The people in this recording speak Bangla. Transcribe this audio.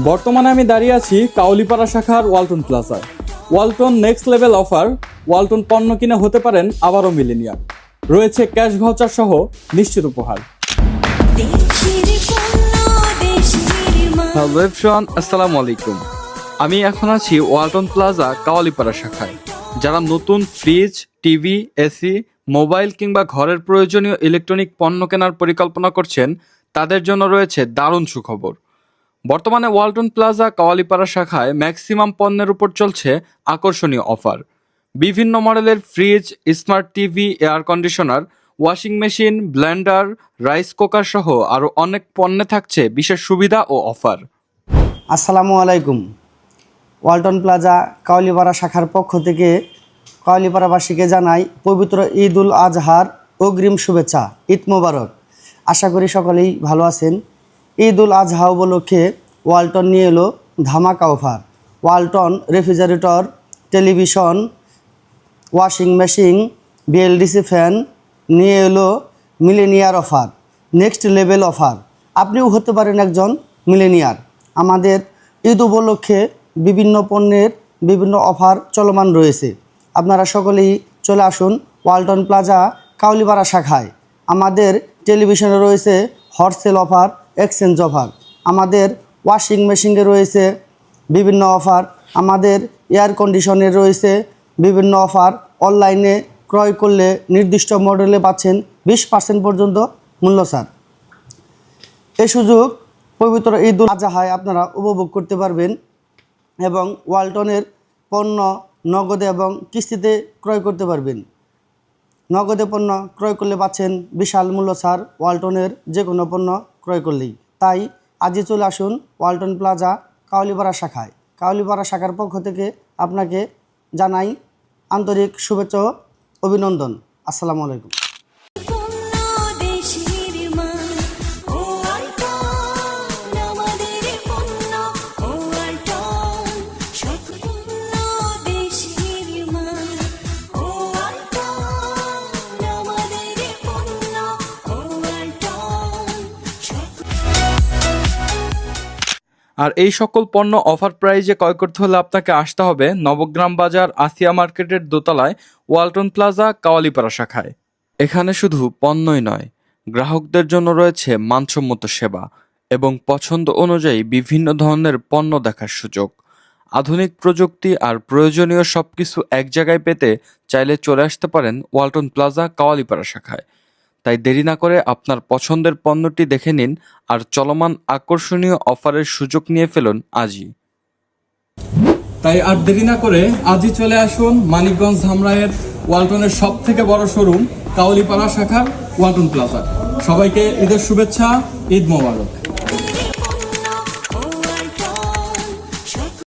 বর্তমানে আমি দাঁড়িয়ে আছি কাউলিপাড়া শাখার ওয়ালটন প্লাজায়। Walton next level offer, Walton পণ্য কিনে হতে পারেন আবারও মিলেনিয়ার। রয়েছে ক্যাশ ভাউচার সহ নিশ্চিত উপহার। হ্যালো এভরিওয়ান, আসসালামু আলাইকুম। আমি এখন আছি ওয়ালটন প্লাজা কাওয়ালিপাড়া শাখায়। যারা নতুন ফ্রিজ, টিভি, এসি, মোবাইল কিংবা ঘরের প্রয়োজনীয় ইলেকট্রনিক পণ্য কেনার পরিকল্পনা করছেন, তাদের জন্য রয়েছে দারুণ সুখবর। বর্তমানে ওয়ালটন প্লাজা কাওয়ালিপাড়া শাখায় ম্যাক্সিমাম পণ্যের উপর চলছে আকর্ষণীয় অফার। বিভিন্ন মডেলের fridge, smart TV, air conditioner, washing machine, Blender, rice cooker সহ আরও অনেক পণ্যে থাকছে বিশেষ সুবিধা ও অফার। আসসালামু আলাইকুম। ওয়ালটন প্লাজা কাওয়ালিপাড়া শাখার পক্ষ থেকে কাওয়ালিপাড়াবাসীকে জানাই পবিত্র ঈদ উল আজহার অগ্রিম শুভেচ্ছা। ঈদ মোবারক। আশা করি সকলেই ভালো আছেন। ঈদ উল আজহা উপলক্ষে ওয়ালটন নিয়ে এলো ধামাকা offer. Walton refrigerator, television, washing machine, BLDC fan নিয়ে এলো millionaire offer, next level offer. আপনিও হতে পারেন একজন মিলেনিয়ার। আমাদের ঈদ উপলক্ষে বিভিন্ন পণ্যের বিভিন্ন অফার চলমান রয়েছে। আপনারা সকলেই চলে আসুন ওয়ালটন প্লাজা কাওয়ালিপাড়া শাখায়। আমাদের টেলিভিশনে রয়েছে hot sale offer, exchange offer. আমাদের ওয়াশিং মেশিনে রয়েছে বিভিন্ন অফার। আমাদের এয়ার কন্ডিশনের রয়েছে বিভিন্ন অফার। অনলাইনে ক্রয় করলে নির্দিষ্ট মডেলে পাচ্ছেন 20% পর্যন্ত মূল্য ছাড়। এই সুযোগ পবিত্র ঈদ উল আজহায় আপনারা উপভোগ করতে পারবেন এবং ওয়ালটনের পণ্য নগদে এবং কিস্তিতে ক্রয় করতে পারবেন। নগদে পণ্য ক্রয় করলে পাচ্ছেন বিশাল মূল্য ছাড় ওয়ালটনের যে কোনো পণ্য ক্রয় করলেই। তাই আজই চলে আসুন ওয়ালটন প্লাজা কাওয়ালিপাড়া শাখায়। কাওয়ালিপাড়া শাখার পক্ষ থেকে আপনাকে জানাই আন্তরিক শুভেচ্ছা ও অভিনন্দন। আসসালামু আলাইকুম। আর এই সকল পণ্য অফার প্রাইজে ক্রয় করতে হলে আপনাকে আসতে হবে নবগ্রাম বাজার আসিয়া মার্কেটের দোতলায় ওয়ালটন প্লাজা কাওয়ালিপাড়া শাখায়। এখানে শুধু পণ্যই নয়, গ্রাহকদের জন্য রয়েছে মানসম্মত সেবা এবং পছন্দ অনুযায়ী বিভিন্ন ধরনের পণ্য দেখার সুযোগ। আধুনিক প্রযুক্তি আর প্রয়োজনীয় সবকিছু এক জায়গায় পেতে চাইলে চলে আসতে পারেন ওয়ালটন প্লাজা কাওয়ালিপাড়া শাখায়। তাই দেরি না করে আপনার পছন্দের পণ্যটি দেখে নিন আর চলমান আকর্ষণীয় অফারের সুযোগ নিয়ে ফেলুন আজই। তাই আর দেরি না করে আজই চলে আসুন মানিকগঞ্জ ধামরাইয়ের ওয়ালটনের সবথেকে বড় শোরুম কাওয়ালিপাড়া শাখার ওয়ালটন প্লাজা। সবাইকে ঈদের শুভেচ্ছা, ঈদ মোবারক।